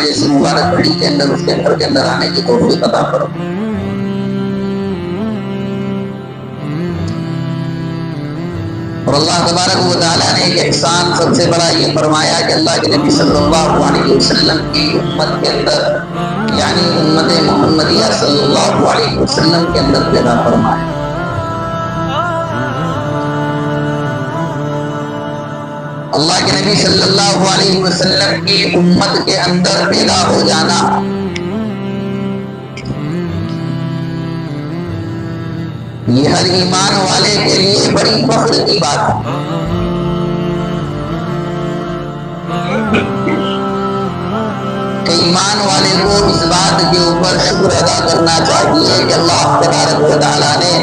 اس مبارک گھڑی کے اندر اس کے گھر کے اندر آنے کی توفیق عطا کرو۔ اور اللہ تبارک و تعالیٰ نے ایک احسان سب سے بڑا یہ فرمایا کہ اللہ کے نبی صلی اللہ علیہ وسلم کی امت کے اندر، یعنی امت محمدیہ صلی اللہ علیہ وسلم کے اندر پیدا فرمایا۔ اللہ کے نبی صلی اللہ علیہ وسلم کی امت کے اندر پیدا ہو جانا یہ ہر ایمان والے کے لیے بڑی فخر کی بات ہے۔ کہ ایمان والے کو اس بات کے اوپر شکر ادا کرنا چاہیے کہ اللہ تبارک و تعالیٰ نے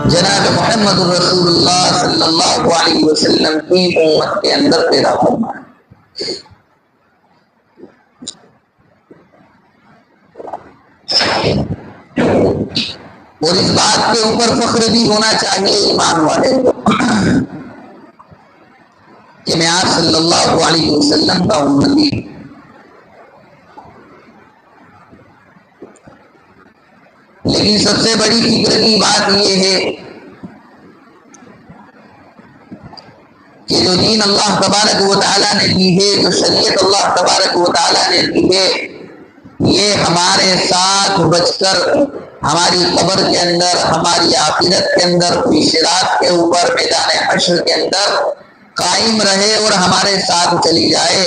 جناب محمد رسول اللہ صلی اللہ علیہ وسلم کی امت کے اندر پیدا فرمایا۔ اور اس بات کے اوپر فخر بھی ہونا چاہیے ایمان والے کو کہ میں آپ صلی اللہ علیہ وسلم کا امتی۔ لیکن سب سے بڑی فکر کی بات یہ ہے کہ جو دین اللہ تبارک و تعالیٰ نے دی ہے، جو شریعت اللہ تبارک و تعالیٰ نے دی ہے، یہ ہمارے ساتھ بچ کر ہماری قبر کے اندر، ہماری آخرت کے اندر، صراط کے اوپر، میدان حشر کے اندر قائم رہے اور ہمارے ساتھ چلی جائے۔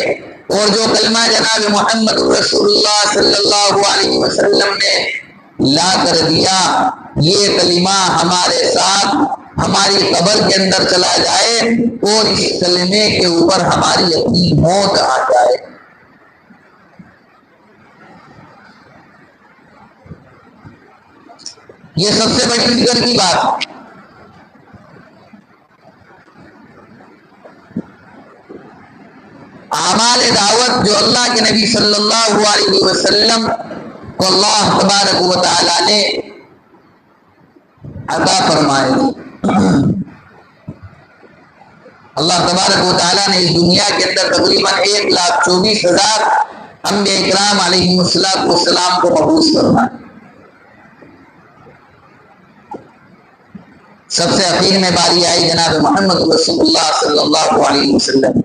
اور جو کلمہ جناب محمد رسول اللہ صلی اللہ علیہ وسلم نے لا کر دیا، یہ کلمہ ہمارے ساتھ ہماری قبر کے اندر چلا جائے اور اس کلمے کے اوپر ہماری اپنی موت آ جائے۔ یہ سب سے بڑی فکر کی بات ہے۔ اعمال دعوت جو اللہ کے نبی صلی اللہ علیہ وسلم کو اللہ تبارک و تعالیٰ نے عطا فرمائے، اللہ تبارک و تعالیٰ نے اس دنیا کے اندر تقریباً 1,24,000 انبیاء اکرام علیہ السلام کو مبعوث فرمایا۔ سب سے اخیر میں باری آئی جناب محمد رسول اللہ صلی اللہ علیہ وسلم۔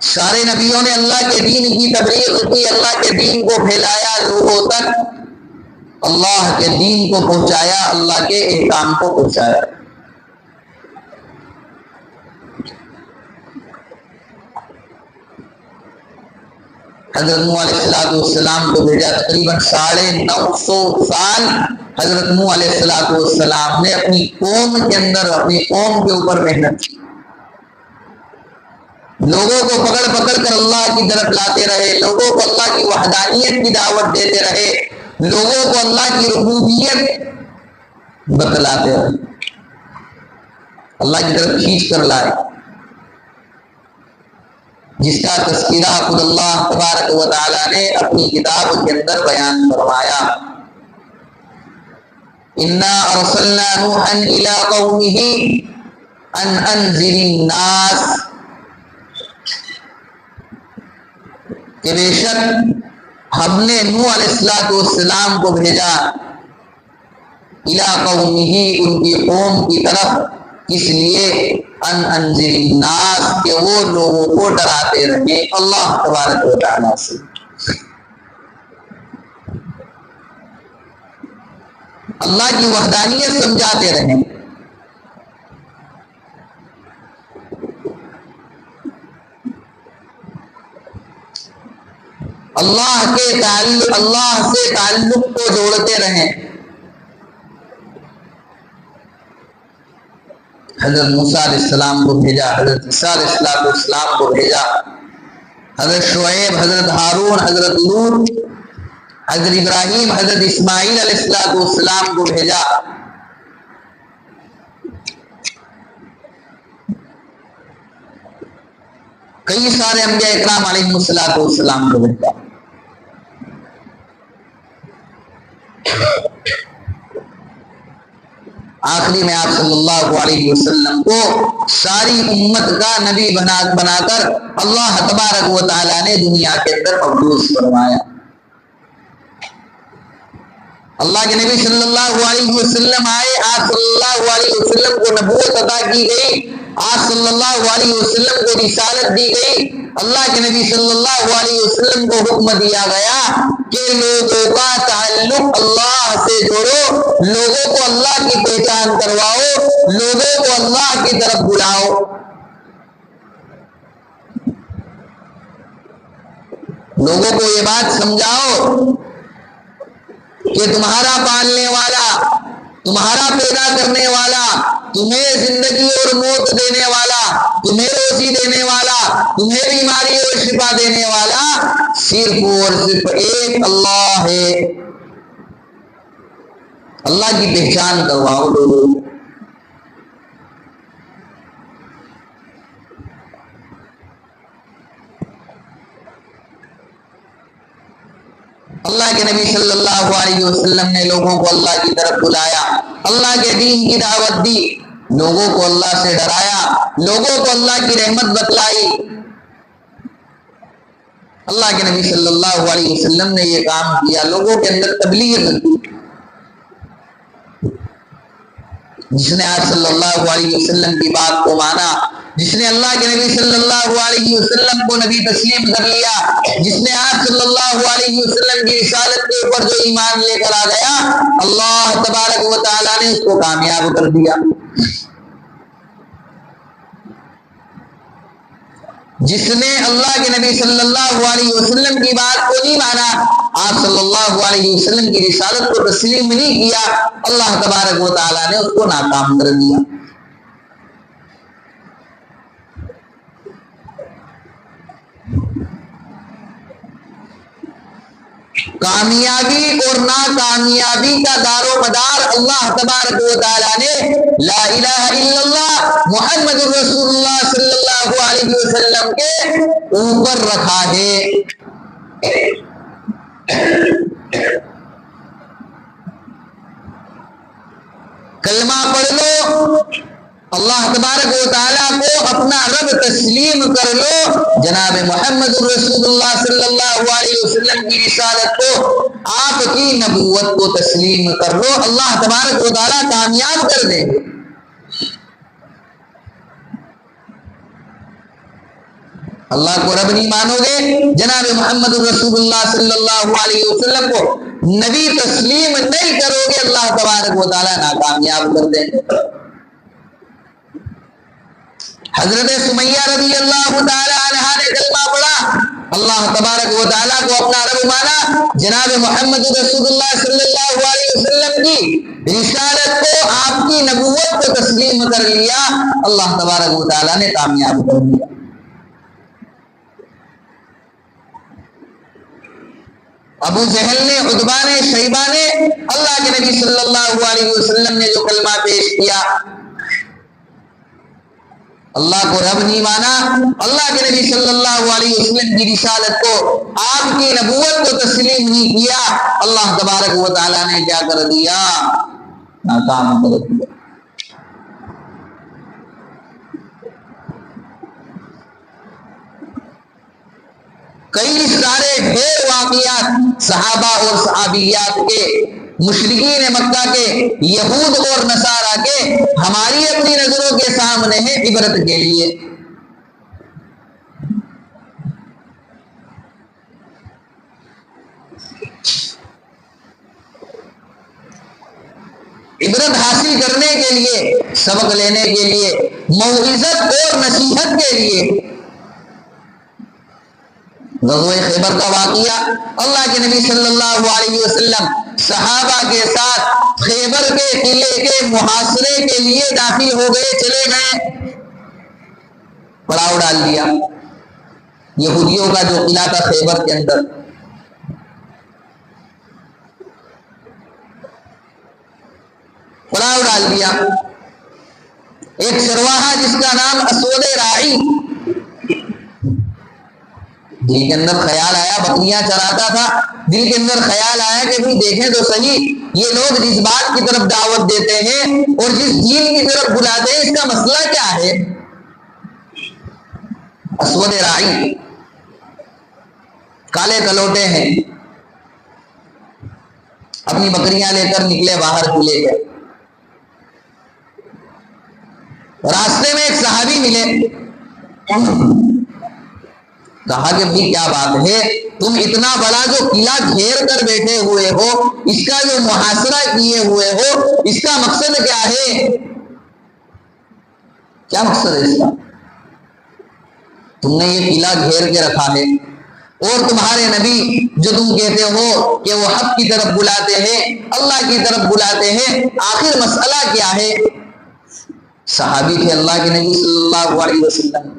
سارے نبیوں نے اللہ کے دین کی تبلیغ کی، اللہ کے دین کو پھیلایا، لوگوں تک اللہ کے دین کو پہنچایا، اللہ کے احکام کو پہنچایا۔ حضرت نوح علیہ السلام کو بھیجا، تقریباً 950 سال حضرت نوح علیہ السلام نے اپنی قوم کے اندر، اپنی قوم کے اوپر محنت کی، لوگوں کو پکڑ پکڑ کر اللہ کی طرف لاتے رہے، لوگوں کو اللہ کی وحدانیت کی دعوت دیتے رہے، لوگوں کو اللہ کی ربوبیت بتلاتے رہے، اللہ کی طرف کھینچ کر لائے، جس کا تذکرہ خود اللہ تبارک و تعالیٰ نے اپنی کتاب کے اندر بیان فرمایا۔ اِنَّا أَرْسَلْنَا نُوحًا إِلَىٰ قَوْمِهِ أَنْ أَنذِرِ النَّاسَ، کہ بے شک ہم نے نوح علیہ السلام کو بھیجا إِلَىٰ قَوْمِهِ، ان کی قوم کی طرف، اس لیے ان انذر الناس، کہ وہ لوگوں کو ڈراتے رہے اللہ تبارک و تعالیٰ سے۔ اللہ کی وحدانیت سمجھاتے رہے۔ اللہ سے تعلق کو جوڑتے رہیں۔ حضرت موسیٰ علیہ السلام کو بھیجا، حضرت عیسیٰ علیہ السلام کو بھیجا، حضرت شعیب، حضرت ہارون، حضرت لوط، حضرت ابراہیم، حضرت اسماعیل علیہ السلام کو بھیجا۔ کئی سارے انبیاء اکرام علیہ السلام کو بھیجا۔ آخری میں آپ صلی اللہ علیہ وسلم کو ساری امت کا نبی بنا کر اللہ تبارک و تعالیٰ نے دنیا کے اندر مبعوث فرمایا۔ اللہ کے نبی صلی اللہ علیہ وسلم آئے، آپ صلی اللہ علیہ وسلم کو نبوت عطا کی گئی، آپ صلی اللہ علیہ وسلم کو رسالت دی گئی۔ اللہ کے نبی صلی اللہ علیہ وسلم کو حکم دیا گیا کہ لوگوں کا تعلق اللہ سے جوڑو، لوگوں کو اللہ کی پہچان کرواؤ، لوگوں کو اللہ کی طرف بلاؤ۔ لوگوں کو یہ بات سمجھاؤ کہ تمہارا پالنے والا، تمہارا پیدا کرنے والا، تمہیں زندگی اور موت دینے والا، تمہیں روزی دینے والا، تمہیں بیماری اور شفا دینے والا صرف اور صرف ایک اللہ ہے۔ اللہ کی پہچان کرواؤ لوگوں۔ اللہ کے نبی صلی اللہ علیہ وسلم نے لوگوں کو اللہ کی طرف بلایا، اللہ کے دین کی دعوت دی، لوگوں کو اللہ سے ڈرایا، لوگوں کو اللہ کی رحمت بتلائی۔ اللہ کے نبی صلی اللہ علیہ وسلم نے یہ کام کیا، لوگوں کے اندر تبلیغ کی۔ جس نے آپ صلی اللہ علیہ وسلم کی بات کو مانا، جس نے اللہ کے نبی صلی اللہ علیہ وسلم کو نبی تسلیم کر لیا، جس نے آپ صلی اللہ علیہ وسلم کی رسالت کے اوپر جو ایمان لے کر آ گیا، اللہ تبارک و تعالیٰ نے اس کو کامیاب کر دیا۔ جس نے اللہ کے نبی صلی اللہ علیہ وسلم کی بات کو نہیں مانا، آپ صلی اللہ علیہ وسلم کی رسالت کو تسلیم نہیں کیا، اللہ تبارک و تعالیٰ نے اس کو ناکام کر دیا۔ کامیابی اور ناکامیابی کا دار و مدار اللہ تبارک و تعالیٰ نے لا الہ الا اللہ محمد رسول اللہ صلی اللہ علیہ وسلم کے اوپر رکھا ہے۔ کلمہ پڑھ لو، اللہ تبارک و تعالیٰ کو اپنا رب تسلیم کر لو، جناب محمد رسول اللہ صلی اللہ علیہ وسلم کی رسالت کو، آپ کی نبوت کو تسلیم کر لو، اللہ تبارک و تعالیٰ کامیاب کر دیں گے۔ اللہ کو رب نہیں مانو گے، جناب محمد رسول اللہ صلی اللہ علیہ وسلم کو نبی تسلیم نہیں کرو گے، اللہ تبارک و تعالیٰ ناکامیاب کر دیں گے۔ حضرت سمیہ رضی اللہ تعالی عنہا نے کلمہ پڑھا، اللہ تبارک و تعالیٰ کو اپنا رب مانا، جناب محمد رسول اللہ صلی اللہ علیہ وسلم کی رسالت کو، آپ کی نبوت کو تسلیم کر لیا، اللہ تبارک و تعالیٰ نے کامیاب کر دیا۔ ابو جہل نے، عتبہ نے، شیبہ نے اللہ کے نبی صلی اللہ علیہ وسلم نے جو کلمہ پیش کیا، اللہ کو رب نہیں مانا، اللہ کے نبی صلی اللہ علیہ وسلم کی رسالت کو، آپ کی نبوت کو تسلیم نہیں کیا، اللہ تبارک و تعالیٰ نے کیا کر دیا؟ ناکام کر دیا۔ کئی سارے ڈھیر واقعات صحابہ اور صحابیات کے، مشرکین مکہ کے، یہود اور نصارہ کے، ہماری اپنی نظروں کے سامنے ہے عبرت کے لیے۔ عبرت حاصل کرنے کے لیے، سبق لینے کے لیے، موعظت اور نصیحت کے لیے۔ غزوہ خیبر کا واقعہ، اللہ کے نبی صلی اللہ علیہ وسلم صحابہ کے ساتھ خیبر کے قلعے کے محاصرے کے لیے داخل ہو گئے، چلے گئے، پڑاؤ ڈال دیا۔ یہودیوں کا جو قلعہ تھا خیبر کے اندر، پڑاؤ ڈال دیا۔ ایک چرواہا جس کا نام اسود راعی، دل کے اندر خیال آیا، بکریاں چراتا تھا، دل کے اندر خیال آیا کہ بھی دیکھیں تو صحیح یہ لوگ جس بات کی طرف دعوت دیتے ہیں اور جس دین کی طرف بلاتے ہیں اس کا مسئلہ کیا ہے۔ اسود رائی، کالے کلوٹے ہیں، اپنی بکریاں لے کر نکلے باہر کھلے گئے۔ راستے میں ایک صحابی ملے، کہا کہ بھائی کیا بات ہے، تم اتنا بڑا جو قلعہ گھیر کر بیٹھے ہوئے ہو، اس کا جو محاصرہ کیے ہوئے ہو، اس کا مقصد کیا ہے؟ کیا مقصد ہے اس کا؟ تم نے یہ قلعہ گھیر کے رکھا ہے اور تمہارے نبی جو تم کہتے ہو کہ وہ حق کی طرف بلاتے ہیں، اللہ کی طرف بلاتے ہیں، آخر مسئلہ کیا ہے؟ صحابی تھے اللہ کے نبی صلی اللہ علیہ وسلم،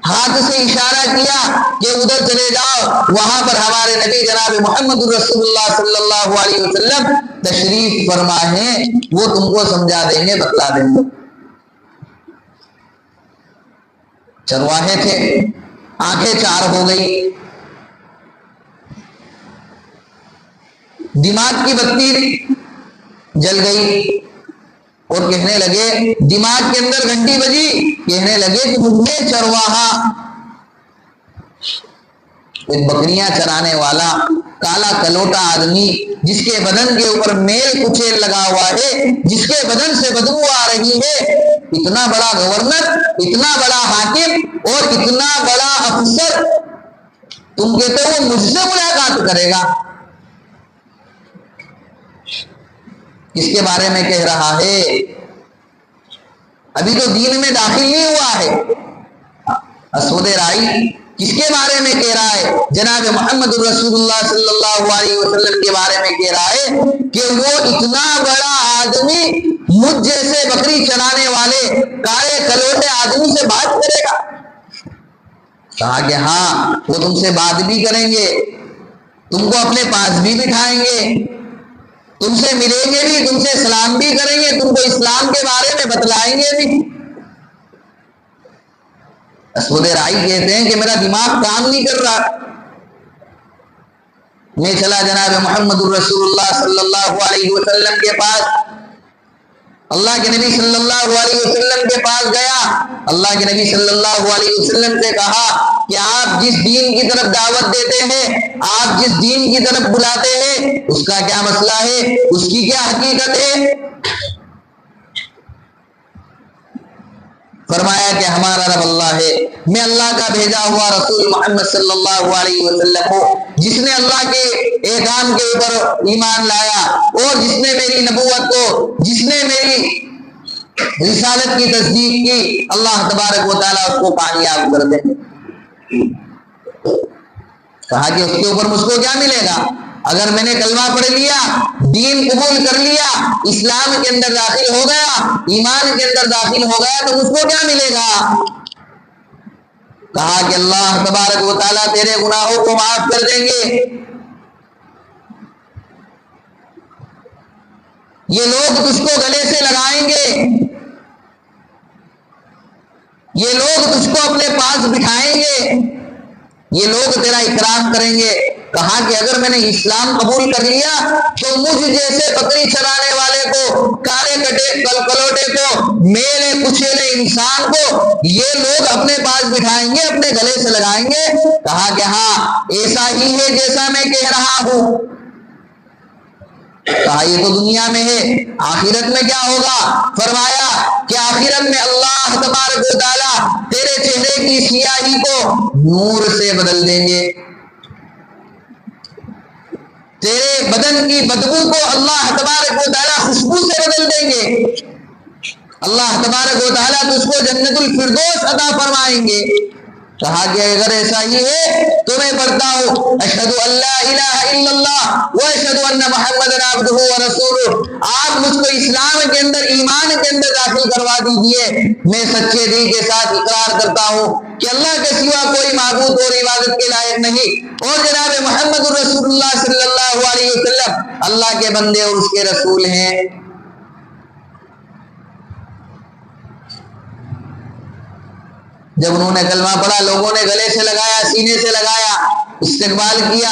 ہاتھ سے اشارہ کیا کہ ادھر چلے جاؤ، وہاں پر ہمارے نبی جناب محمد رسول اللہ صلی اللہ علیہ وسلم تشریف فرما ہے، وہ تم کو سمجھا دیں گے، بتلا دیں گے۔ چرواہے تھے، آنکھیں چار ہو گئی، دماغ کی بتی جل گئی اور کہنے لگے، دماغ کے اندر گھنٹی بجی، کہنے لگے کہ مجھے چرواہا، ایک بکریاں چرانے والا کالا کلوٹا آدمی جس کے بدن کے اوپر میل کچیل لگا ہوا ہے، جس کے بدن سے بدبو آ رہی ہے، اتنا بڑا گورنر، اتنا بڑا حاکم اور اتنا بڑا افسر، تم کہتے ہو وہ مجھ سے ملاقات کرے گا؟ کس کے بارے میں کہہ رہا ہے؟ ابھی تو دین میں داخل نہیں ہوا ہے۔ اسود رائی کس کے بارے میں کہہ رہا ہے؟ جناب محمد رسول اللہ صلی اللہ علیہ وسلم کے بارے میں کہہ رہا ہے کہ وہ اتنا بڑا آدمی مجھ جیسے بکری چرانے والے کالے کلوٹے آدمی سے بات کرے گا؟ کہا کہ ہاں، وہ تم سے بات بھی کریں گے، تم کو اپنے پاس بھی بٹھائیں گے، تم سے ملیں گے بھی، تم سے سلام بھی کریں گے، تم کو اسلام کے بارے میں بتلائیں گے بھی۔ اسود رائی کہتے ہیں کہ میرا دماغ کام نہیں کر رہا، میں چلا جناب محمد رسول اللہ صلی اللہ علیہ وسلم کے پاس، اللہ کے نبی صلی اللہ علیہ وسلم کے پاس گیا، اللہ کے نبی صلی اللہ علیہ وسلم سے کہا کہ آپ جس دین کی طرف دعوت دیتے ہیں، آپ جس دین کی طرف بلاتے ہیں، اس کا کیا مسئلہ ہے، اس کی کیا حقیقت ہے؟ فرمایا کہ ہمارا رب اللہ ہے، میں اللہ کا بھیجا ہوا رسول محمد صلی اللہ علیہ وسلم ہوں، جس نے اللہ کے احکام کے اوپر ایمان لایا اور جس نے میری نبوت کو، جس نے میری رسالت کی تصدیق کی، اللہ تبارک و تعالیٰ اس کو کامیاب کر دے۔ کہا کہ اس کے اوپر مجھ کو کیا ملے گا؟ اگر میں نے کلمہ پڑھ لیا، دین قبول کر لیا، اسلام کے اندر داخل ہو گیا، ایمان کے اندر داخل ہو گیا، تو مجھ کو کیا ملے گا؟ کہا کہ اللہ تبارک و تعالیٰ تیرے گناہوں کو معاف کر دیں گے، یہ لوگ تجھ کو گلے سے لگائیں گے، یہ لوگ تجھ کو اپنے پاس بٹھائیں گے، یہ لوگ تیرا اکرام کریں گے۔ کہا کہ اگر میں نے اسلام قبول کر لیا تو مجھ جیسے بکری چرانے والے کو، کالے کلوٹے کو، میلے کچیلے انسان کو یہ لوگ اپنے پاس بٹھائیں گے، اپنے گلے سے لگائیں گے؟ کہا کہ ہاں ایسا ہی ہے جیسا میں کہہ رہا ہوں۔ کہا یہ تو دنیا میں ہے، آخرت میں کیا ہوگا؟ فرمایا کہ آخرت میں اللہ تبارک و تعالیٰ تیرے چہرے کی سیاہی کو نور سے بدل دیں گے، تیرے بدن کی بدبو کو اللہ تبارک و تعالیٰ خوشبو سے بدل دیں گے، اللہ تبارک و تعالیٰ تو اس کو جنت الفردوس عطا فرمائیں گے۔ کہا کہ اگر ایسا ہی ہے تو میں پڑھتا ہوں اشہد ان لا الہ الا اللہ و اشہد ان محمد عبدہ و رسولہ، آپ مجھ کو اسلام کے اندر، ایمان کے اندر داخل کروا دیجئے، میں سچے دل کے ساتھ اقرار کرتا ہوں کہ اللہ کے سوا کوئی معبود اور عبادت کے لائق نہیں، اور جناب محمد رسول اللہ صلی اللہ علیہ وسلم اللہ کے بندے اور اس کے رسول ہیں۔ جب انہوں نے کلمہ پڑھا لوگوں نے گلے سے لگایا، سینے سے لگایا، استقبال کیا۔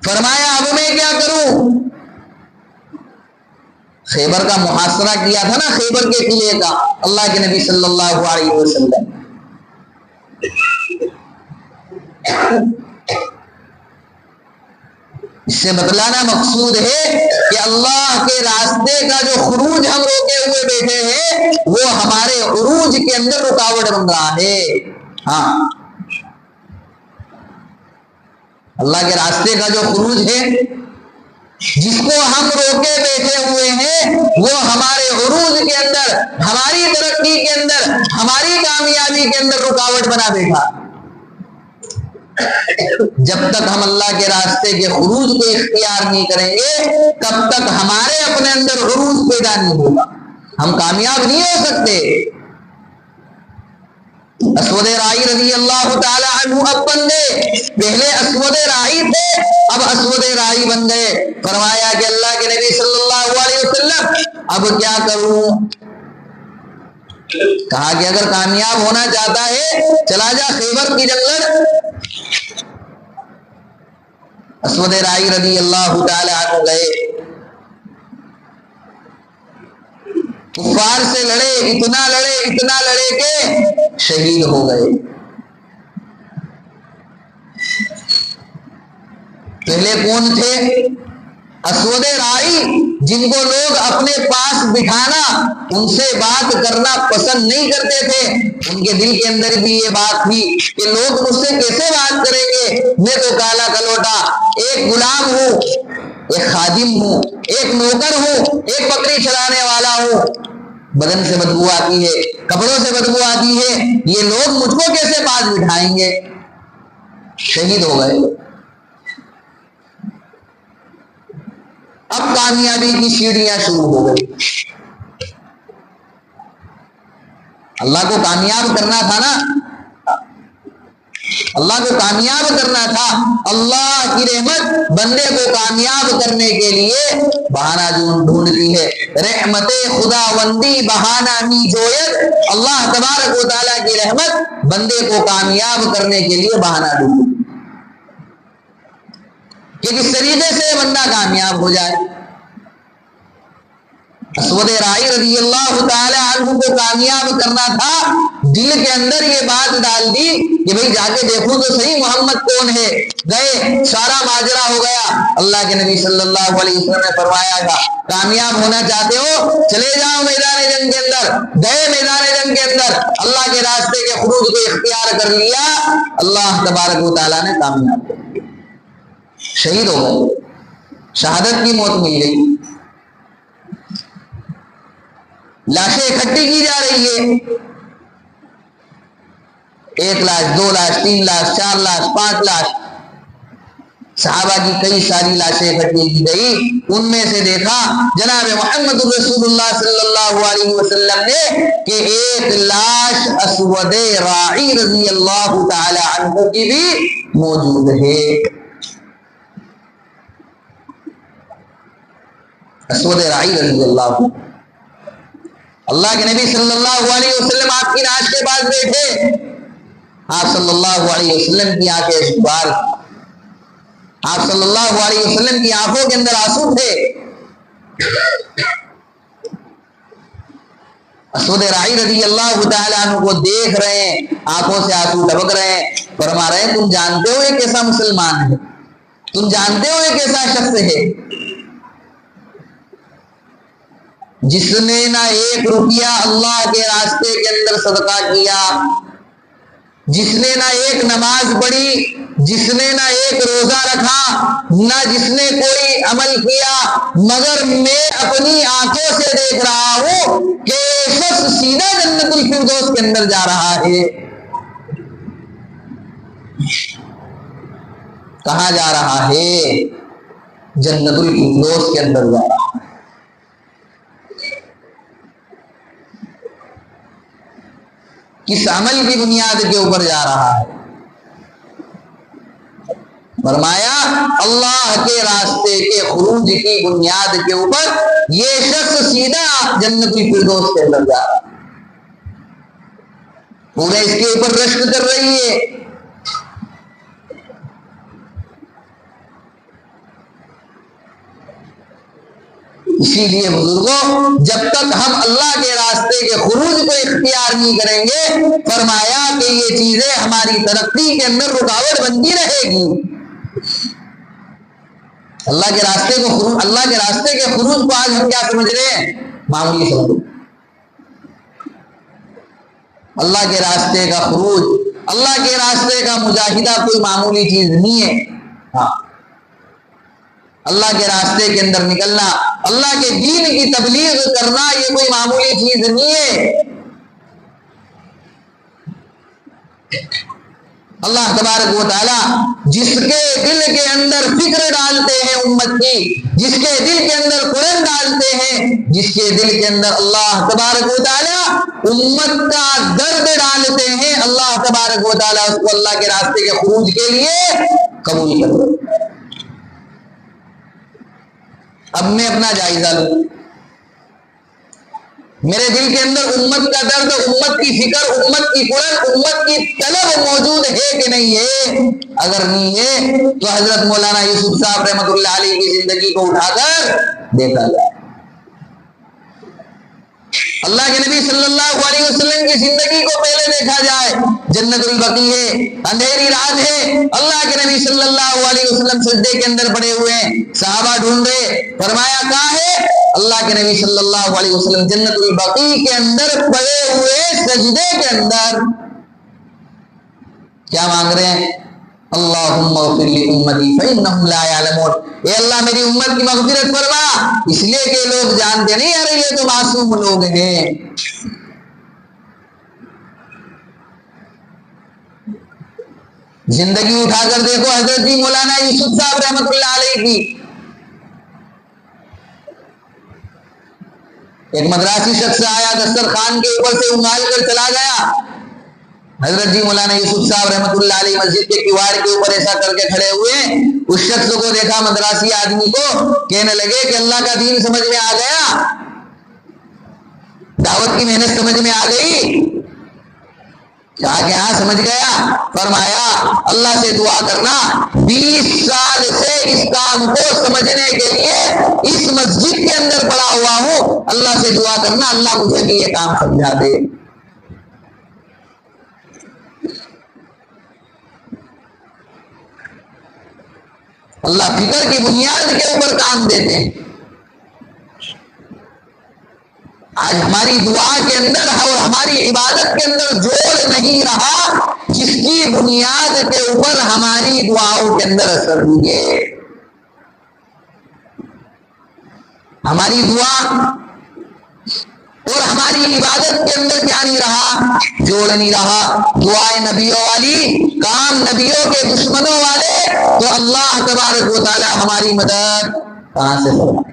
فرمایا اب میں کیا کروں؟ خیبر کا محاصرہ کیا تھا نا، خیبر کے قلعے کا، اللہ کے نبی صلی اللہ علیہ وسلم۔ اس سے بتلانا مقصود ہے کہ اللہ کے راستے کا جو خروج ہم روکے ہوئے بیٹھے ہیں وہ ہمارے عروج کے اندر رکاوٹ بن رہا ہے۔ ہاں، اللہ کے راستے کا جو خروج ہے جس کو ہم روکے بیٹھے ہوئے ہیں وہ ہمارے عروج کے اندر، ہماری ترقی کے اندر، ہماری کامیابی کے اندر رکاوٹ بنا بیٹھا۔ جب تک ہم اللہ کے راستے کے خروج کو اختیار نہیں کریں گے تب تک ہمارے اپنے اندر عروج پیدا نہیں ہوگا، ہم کامیاب نہیں ہو سکتے۔ اسود رائی رضی اللہ تعالی عنہ اب بندے، پہلے اسود رائی تھے اب اسود رائی بن گئے۔ فرمایا کہ اللہ کے نبی صلی اللہ علیہ وسلم اب کیا کروں؟ کہا کہ اگر کامیاب ہونا چاہتا ہے چلا جا خیبر کی جنگ لڑ۔ اسود رائی رضی اللہ تعالی عنہ گئے، کفار سے لڑے، اتنا لڑے کہ شہید ہو گئے۔ پہلے کون تھے؟ اسود رائی، جن کو لوگ اپنے پاس بٹھانا، ان سے بات کرنا پسند نہیں کرتے تھے۔ ان کے دل کے اندر بھی یہ بات تھی کہ لوگ مجھ سے کیسے بات کریں گے، میں تو کالا کلوٹا ایک غلام ہوں، ایک خادم ہوں، ایک نوکر ہوں، ایک بکری چلانے والا ہوں، بدن سے بدبو آتی ہے، کپڑوں سے بدبو آتی ہے، یہ لوگ مجھ کو کیسے پاس بٹھائیں گے؟ شہید ہو گئے۔ اب کامیابی کی سیڑھیاں شروع ہو گئی۔ اللہ کو کامیاب کرنا تھا نا، اللہ کو کامیاب کرنا تھا۔ اللہ کی رحمت بندے کو کامیاب کرنے کے لیے بہانہ ڈھونڈتی ہے۔ رحمت خداوندی بہانہ می جویت، اللہ تبارک و تعالیٰ کی رحمت بندے کو کامیاب کرنے کے لیے بہانہ ڈھونڈتی کہ کس طریقے سے بندہ کامیاب ہو جائے۔ اسود رائی رضی اللہ تعالی عنہ کو کامیاب کرنا تھا، دل کے اندر یہ بات ڈال دی کہ بھئی جا کے دیکھوں تو صحیح محمد کون ہے۔ گئے، سارا ماجرا ہو گیا۔ اللہ کے نبی صلی اللہ علیہ وسلم نے فرمایا تھا کامیاب ہونا چاہتے ہو چلے جاؤ میدان جنگ کے اندر۔ گئے میدان جنگ کے اندر، اللہ کے راستے کے خروج کو اختیار کر لیا، اللہ تبارک و تعالیٰ نے کامیاب کر دیا، شہید ہو گئے، شہادت کی موت مل گئی۔ لاشیں اکٹھی کی جا رہی ہے، 1 لاش، 2 لاش، 3 لاش، 4 لاش، 5 لاش، صحابہ کی کئی ساری لاشیں اکٹھی کی گئی۔ ان میں سے دیکھا جناب محمد رسول اللہ صلی اللہ علیہ وسلم نے کہ ایک لاش اسود راعی رضی اللہ تعالی عنہ کی بھی موجود ہے۔ اسود راعی رضی اللہ عنہ، اللہ کے نبی صلی اللہ علیہ وسلم آپ کی لاش کے پاس بیٹھے، آپ صلی اللہ علیہ وسلم کی آنکھیں بار، آپ صلی اللہ علیہ وسلم کی آنکھوں کے اندر آنسو تھے۔ اسود راعی رضی اللہ تعالی عنہ کو دیکھ رہے ہیں، آنکھوں سے آنسو ٹپک رہے ہیں، فرما رہے ہیں تم جانتے ہو یہ کیسا مسلمان ہے، تم جانتے ہو یہ کیسا شخص ہے جس نے نہ 1 روپیہ اللہ کے راستے کے اندر صدقہ کیا، جس نے نہ 1 نماز پڑھی، جس نے نہ 1 روزہ رکھا، نہ جس نے کوئی عمل کیا، مگر میں اپنی آنکھوں سے دیکھ رہا ہوں کہ شخص سیدھا جنت الفردوس کے اندر جا رہا ہے۔ کہاں جا رہا ہے؟ جنت الفردوس کے اندر جا رہا ہے۔ کس عمل کی بنیاد کے اوپر جا رہا ہے؟ فرمایا اللہ کے راستے کے خروج کی بنیاد کے اوپر یہ شخص سیدھا جنت الفردوس کے اندر جا رہا ہے۔ پورے اس کے اوپر رشک کر رہی ہے۔ اسی لیے بزرگوں، جب تک ہم اللہ کے راستے کے خروج کو اختیار نہیں کریں گے، فرمایا کہ یہ چیزیں ہماری ترقی کے اندر رکاوٹ بنتی رہے گی۔ اللہ کے راستے کے خروج کو آج ہم کیا سمجھ رہے ہیں؟ معمولی سمجھ۔ اللہ کے راستے کا خروج، اللہ کے راستے کا مجاہدہ کوئی معمولی چیز نہیں ہے۔ ہاں، اللہ کے راستے کے اندر نکلنا، اللہ کے دین کی تبلیغ کرنا، یہ کوئی معمولی چیز نہیں ہے۔ اللہ تبارک و تعالی جس کے دل کے اندر فکر ڈالتے ہیں امت کی، جس کے دل کے اندر قرآن ڈالتے ہیں، جس کے دل کے اندر اللہ تبارک و تعالی امت کا درد ڈالتے ہیں، اللہ تبارک و تعالی اس کو اللہ کے راستے کے خروج کے لیے قبول کرتے ہیں۔ اب میں اپنا جائزہ لوں، میرے دل کے اندر امت کا درد، امت کی فکر، امت کی قرآن، امت کی طلب موجود ہے کہ نہیں ہے؟ اگر نہیں ہے تو حضرت مولانا یوسف صاحب رحمۃ اللہ علیہ کی زندگی کو اٹھا کر دیکھا جائے، اللہ کے نبی صلی اللہ علیہ وسلم کی زندگی کو پہلے دیکھا جائے۔ جنت البقیع ہے، اندھیری رات ہے، اللہ کے نبی صلی اللہ علیہ وسلم سجدے کے اندر پڑے ہوئے ہیں، صحابہ ڈھونڈ رہے، فرمایا کہاں ہے؟ اللہ کے نبی صلی اللہ علیہ وسلم جنت البقیع کے اندر پڑے ہوئے سجدے کے اندر کیا مانگ رہے ہیں؟ اللہم اغفر لامتی فانہم لا یعلمون، اے اللہ میری امت کی مغفرت فرما، اس لیے کہ لوگ جانتے نہیں، ارے یہ تو معصوم لوگ ہیں۔ زندگی اٹھا کر دیکھو حضرت جی مولانا یوسف صاحب رحمۃ اللہ علیہ کی۔ ایک مدراسی شخص آیا، دسترخوان کے اوپر سے انگال کر چلا گیا، حضرت جی مولانا یوسف صاحب رحمۃ اللہ علیہ مسجد کے کیوار کے اوپر ایسا کر کے کھڑے ہوئے، اس شخص کو دیکھا، مدراسی آدمی کو، کہنے لگے کہ اللہ کا دین سمجھ میں آ گیا، دعوت کی محنت سمجھ میں آ گئی؟ کہا کہ ہاں سمجھ گیا۔ فرمایا اللہ سے دعا کرنا 20 سال سے اس کام کو سمجھنے کے لیے اس مسجد کے اندر پڑا ہوا ہوں، اللہ سے دعا کرنا اللہ مجھے بھی یہ کام سمجھا دے۔ اللہ فکر کی بنیاد کے اوپر کام دیتے ہیں۔ آج ہماری دعا کے اندر اور ہماری عبادت کے اندر جوڑ نہیں رہا، جس کی بنیاد کے اوپر ہماری دعاؤں کے اندر اثر ہوئے۔ ہماری دعا اور ہماری عبادت کے اندر کیا نہیں رہا؟ جوڑ نہیں رہا۔ دعائیں نبیوں والی، کام نبیوں کے دشمنوں والے، تو اللہ تبارک و تعالی ہماری مدد کہاں سے ہوگا؟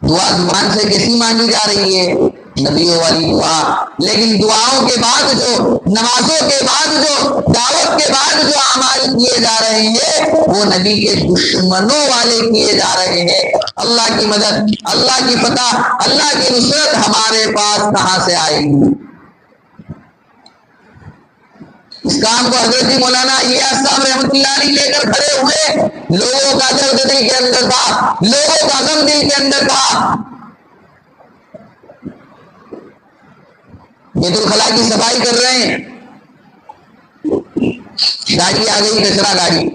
دعا زبان سے کیسی مانگی جا رہی ہے؟ نبیوں والی دعا، لیکن دعاؤں کے بعد جو، نمازوں کے بعد جو، دعوت کے بعد جو اعمال کیے جا رہے ہیں وہ نبی کے دشمنوں والے کیے جا رہے ہیں۔ اللہ کی مدد، اللہ کی فتح، اللہ کی نصرت ہمارے پاس کہاں سے آئے گی؟ اس کام کو حضرت جی مولانا الیاس صاحب رحمۃ اللہ علیہ لے کر کھڑے ہوئے، لوگوں کا درد دل کے اندر تھا، لوگوں کا غم دل کے اندر تھا۔ بیت الخلاء کی صفائی کر رہے ہیں، گاڑی آ گئی، کچرا گاڑی،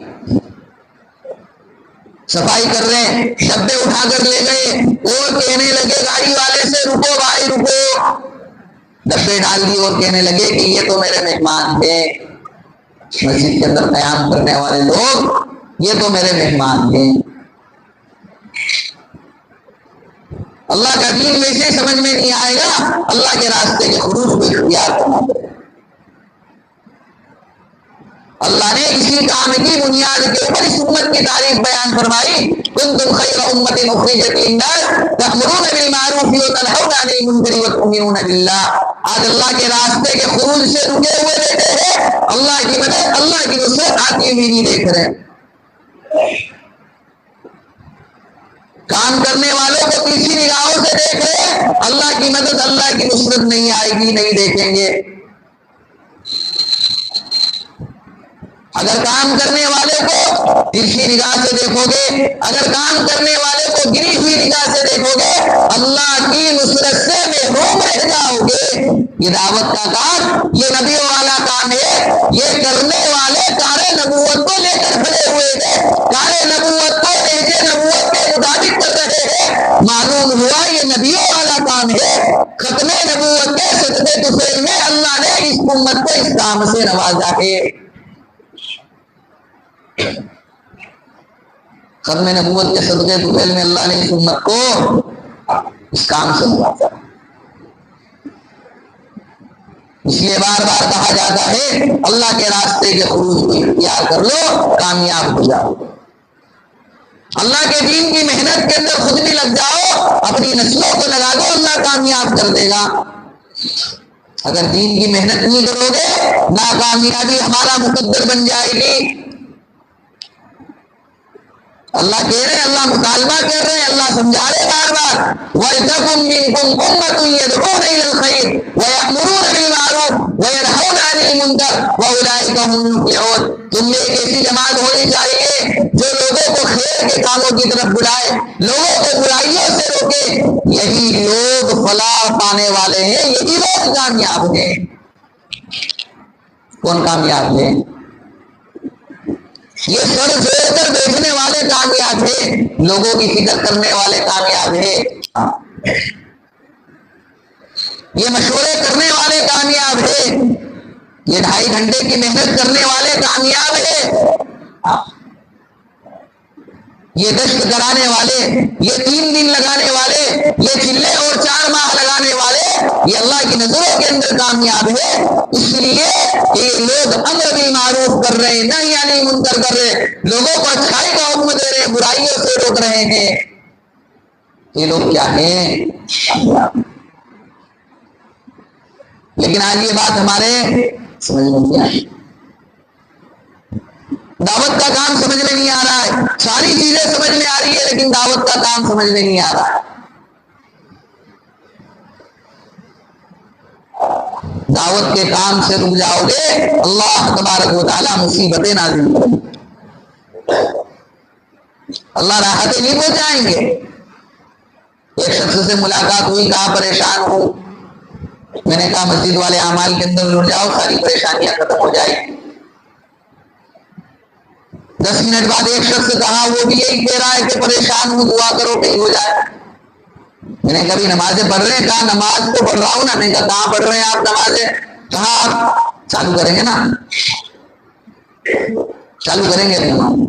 صفائی کر رہے ہیں، ڈبے اٹھا کر لے گئے اور کہنے لگے گاڑی والے سے رکو بھائی رکو، ڈبے ڈال دی اور کہنے لگے کہ یہ تو میرے مہمان تھے، مسجد کے اندر قیام کرنے والے لوگ یہ تو میرے مہمان تھے۔ اللہ کا دین ویسے سمجھ میں نہیں آئے گا، اللہ کے راستے کے خروج کو اختیار کرنا پڑے۔ اللہ نے اسی کام کی بنیاد کے اوپر اس امت کی تعریف بیان فرمائی، کنتم خیر امت اخرجت للناس تأمرون بالمعروف وتنہون عن المنکر وتؤمنون باللہ۔ آج اللہ کے راستے کے خروج سے رکے ہوئے بیٹھے ہیں، اللہ کی مدد، اللہ کی نصرت آتی ہوئی نہیں دیکھ رہے۔ کام کرنے والوں کو تیسری نگاہوں سے دیکھ رہے، اللہ کی مدد اللہ کی نصرت نہیں آئے گی، نہیں دیکھیں گے۔ اگر کام کرنے والے کو تیسری نگاہ سے دیکھو گے، اگر کام کرنے والے کو گری ہوئی نگاہ سے دیکھو گے، اللہ کی نصرت سے محروم رہ جاؤ گے۔ یہ دعوت کا کام، یہ نبیوں والا کام ہے۔ یہ کرنے والے کارے نبوت کو لے کر کھڑے ہوئے تھے، کارے نبوت کو لہجے نبوت کے مطابق کر رہے ہیں۔ معلوم ہوا یہ نبیوں والا کام ہے۔ ختم نبوت کے صدقے طفیل میں اللہ نے اس امت کو اس کام سے نوازا ہے۔ ختم نبوت کے صدقے طفیل میں اللہ نے اس امت کو اس کام سے نوازا۔ اس لیے بار بار کہا جاتا ہے اللہ کے راستے کے خروج کو اختیار کر لو، کامیاب ہو جاؤ۔ اللہ کے دین کی محنت کے اندر خود بھی لگ جاؤ، اپنی نسلوں کو لگا دو، اللہ کامیاب کر دے گا۔ اگر دین کی محنت نہیں کرو گے، ناکامیابی ہمارا مقدر بن جائے گی۔ اللہ کہہ رہے ہیں، اللہ مطالبہ کر رہے ہیں، اللہ سمجھا رہے بار بار، وَلْتَكُن مِّنكُمْ أُمَّةٌ يَدْعُونَ إِلَى الْخَيْرِ وَيَأْمُرُونَ بِالْمَعْرُوفِ وَيَنْهَوْنَ عَنِ الْمُنكَرِ وَأُولَٰئِكَ هُمُ الْمُفْلِحُونَ۔ تم میں ایک ایسی جماعت ہونی چاہیے جو لوگوں کو خیر کے کاموں کی طرف بلائے، لوگوں کو برائیوں سے روکے۔ یہی لوگ فلاح پانے والے ہیں، یہی لوگ کامیاب ہیں۔ کون کامیاب ہے؟ یہ سر جوڑ کر بیٹھنے والے کامیاب ہیں، لوگوں کی فکر کرنے والے کامیاب ہیں، یہ مشورے کرنے والے کامیاب ہیں، یہ 2.5 گھنٹے کی محنت کرنے والے کامیاب ہیں، یہ دشت کرانے والے، یہ 3 دن لگانے والے، یہ چلے اور 4 ماہ لگانے والے، یہ اللہ کی نظروں کے اندر کامیاب ہے۔ اس لیے یہ لوگ امر بالمعروف کر رہے ہیں، نہی عن المنکر کر رہے ہیں، لوگوں کو اچھائی کا حکم دے رہے ہیں، برائیوں سے روک رہے ہیں۔ یہ لوگ کیا ہیں؟ کامیاب۔ لیکن آج یہ بات ہمارے سمجھ میں نہیں آئی، دعوت کا کام سمجھ میں نہیں آ رہا ہے۔ ساری چیزیں سمجھ میں آ رہی ہے لیکن دعوت کا کام سمجھ میں نہیں آ رہا ہے۔ دعوت کے کام سے رک جاؤ گے، اللہ تبارک و تعالیٰ مصیبتیں نازل کریں گے، اللہ راحتیں نہیں پہنچائیں گے۔ ایک شخص سے ملاقات ہوئی، کہا پریشان ہوں، میں نے کہا مسجد والے اعمال کے اندر جڑ جاؤ، ساری پریشانیاں ختم ہو جائیں گی۔ 10 منٹ بعد ایک شخص کہا، وہ بھی یہی کہہ رہا ہے کہ پریشان ہوں، دعا کرو کہیں ہو جائے۔ میں نے کبھی نمازیں پڑھ رہے ہیں؟ کہا نماز تو پڑھ رہا ہوں نا۔ میں نے کہا کہاں پڑھ رہے ہیں آپ نمازیں؟ کہا آپ چالو کریں گے نا، چالو کریں گے نماز۔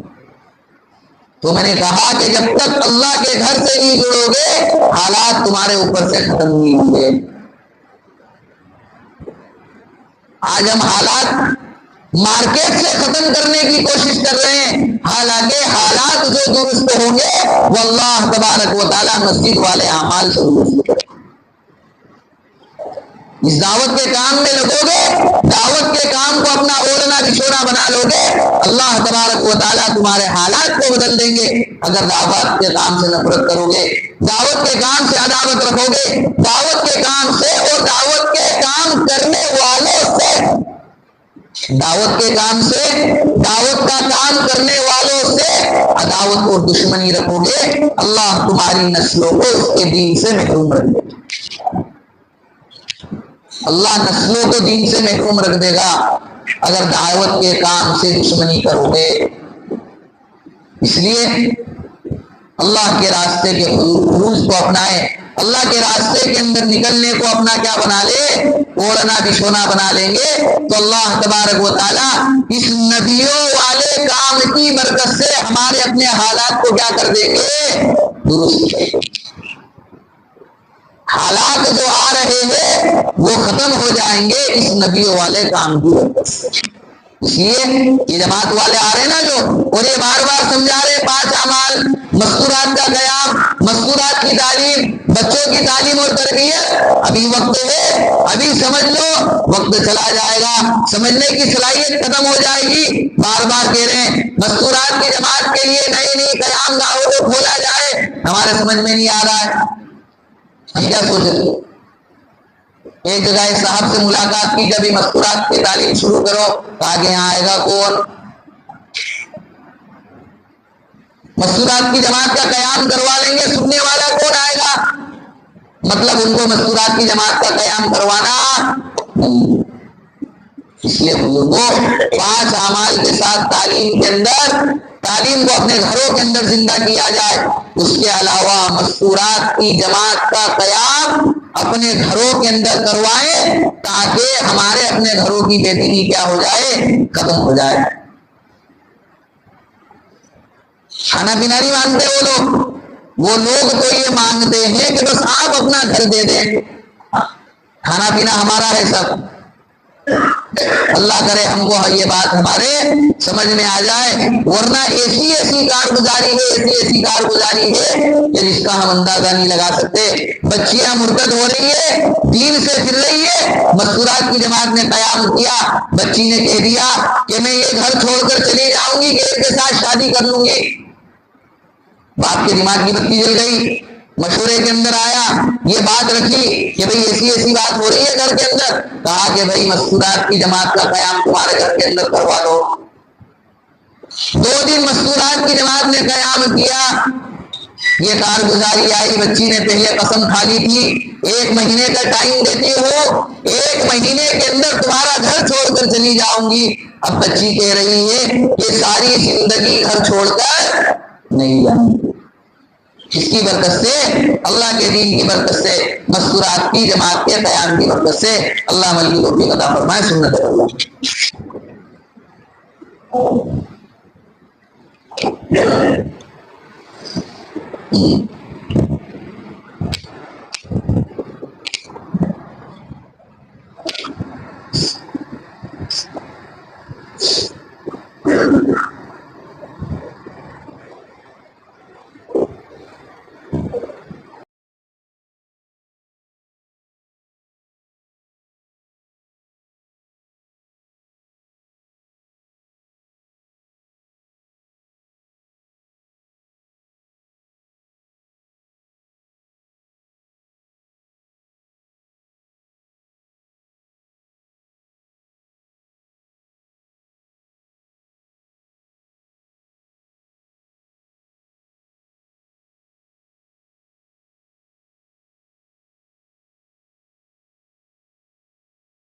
تو میں نے کہا کہ جب تک اللہ کے گھر سے نہیں جڑو گے، حالات تمہارے اوپر سے ختم نہیں ہوں گے۔ آج ہم حالات مارکیٹ سے ختم کرنے کی کوشش کر رہے ہیں، حالانکہ حالات جو درست ہوں گے وہ اللہ تبارک و تعالیٰ مسجد والے اعمال سے درست کریں۔ اس دعوت کے کام میں لگو گے، دعوت کے کام کو اپنا اوڑھنا بچھونا بنا لو گے، اللہ تبارک و تعالیٰ تمہارے حالات کو بدل دیں گے۔ اگر دعوت کے کام سے نفرت کرو گے، دعوت کے کام سے عداوت رکھو گے، دعوت کے کام سے اور دعوت کے کام کرنے والوں سے، دعوت کے کام سے، دعوت کا کام کرنے والوں سے عداوت اور دشمنی رکھو گے، اللہ تمہاری نسلوں کو اس کے دین سے محروم رکھ دے گا۔ اللہ نسلوں کو دین سے محروم رکھ دے گا اگر دعوت کے کام سے دشمنی کرو گے۔ اس لیے اللہ کے راستے کے خروج کو اپنائیں، اللہ کے راستے کے اندر نکلنے کو اپنا کیا بنا لے، اوڑھنا بچھونا بنا لیں گے تو اللہ تبارک و تعالیٰ اس نبیوں والے کام کی برکت سے ہمارے اپنے حالات کو کیا کر دیں گے، درست کریں گے۔ حالات جو آ رہے ہیں وہ ختم ہو جائیں گے اس نبیوں والے کام کی برکت سے۔ اس لیے یہ جماعت والے آ رہے نا جو، اور یہ بار بار سمجھا رہے 5 اعمال، مستورات کا قیام، مستورات کی تعلیم، بچوں کی تعلیم اور تربیت، ابھی وقت ہے، ابھی سمجھ لو، وقت چلا جائے گا، سمجھنے کی صلاحیت ختم ہو جائے گی۔ بار بار کہہ رہے ہیں مستورات کی جماعت کے لیے نئی نئی قیام گاہوں کو کھولا جائے، ہمارے سمجھ میں نہیں آ رہا ہے، ہم کیا سوچ رہے؟ ایک جگہ صاحب سے ملاقات کی، جب مستورات کی تعلیم شروع کرو، آگے یہاں آئے گا کون؟ مستورات کی جماعت کا قیام کروا لیں گے، سننے والا کون آئے گا؟ مطلب ان کو مستورات کی جماعت کا قیام کروانا نہیں۔ اس لیے بزرگوں 5 اعمال کے ساتھ تعلیم کے اندر، تعلیم کو اپنے گھروں کے اندر زندہ کیا جائے، اس کے علاوہ مستورات کی جماعت کا قیام اپنے گھروں کے اندر کروائیں، تاکہ ہمارے اپنے گھروں کی بے دینی کیا ہو جائے؟ ختم ہو جائے۔ کھانا پینا نہیں مانگتے وہ لوگ تو یہ مانگتے ہیں کہ بس آپ اپنا گھر دے دیں، کھانا پینا ہمارا ہے سب۔ اللہ کرے ہم کو یہ بات ہمارے سمجھ میں آ جائے، ورنہ ایسی کارگزاری ہے کہ جس کا ہم اندازہ نہیں لگا سکتے۔ بچیاں مرتد ہو رہی ہے، دین سے پھر رہی ہے، مستورات کی جماعت نے قیام کیا، بچی نے کہہ دیا کہ میں یہ گھر چھوڑ کر چلی جاؤں گی، کہ کے ساتھ شادی کر لوں گی۔ باپ کے دماغ کی بتی جل گئی، مشورے کے اندر آیا، یہ بات رکھی کہ بھئی ایسی بات ہو رہی ہے گھر کے اندر، کہا کہ بھئی مستورات کی جماعت کا قیام تمہارے گھر کے اندر کروا دو۔ 2 دن مستورات کی جماعت نے قیام کیا، یہ کارگزاری آئی، بچی نے پہلے قسم کھا لی تھی 1 مہینے کا ٹائم دیتی ہو، 1 مہینے کے اندر تمہارا گھر چھوڑ کر چلی جاؤں گی۔ اب بچی کہہ رہی ہے کہ ساری زندگی گھر چھوڑ کر نہیں جاؤں گی۔ اس کی برکت سے، اللہ کے دین کی برکت سے، مستورات کی جماعت کے قیام کی برکت سے اللہ عمل کی توفیق عطا فرمائے۔ سنت اللہ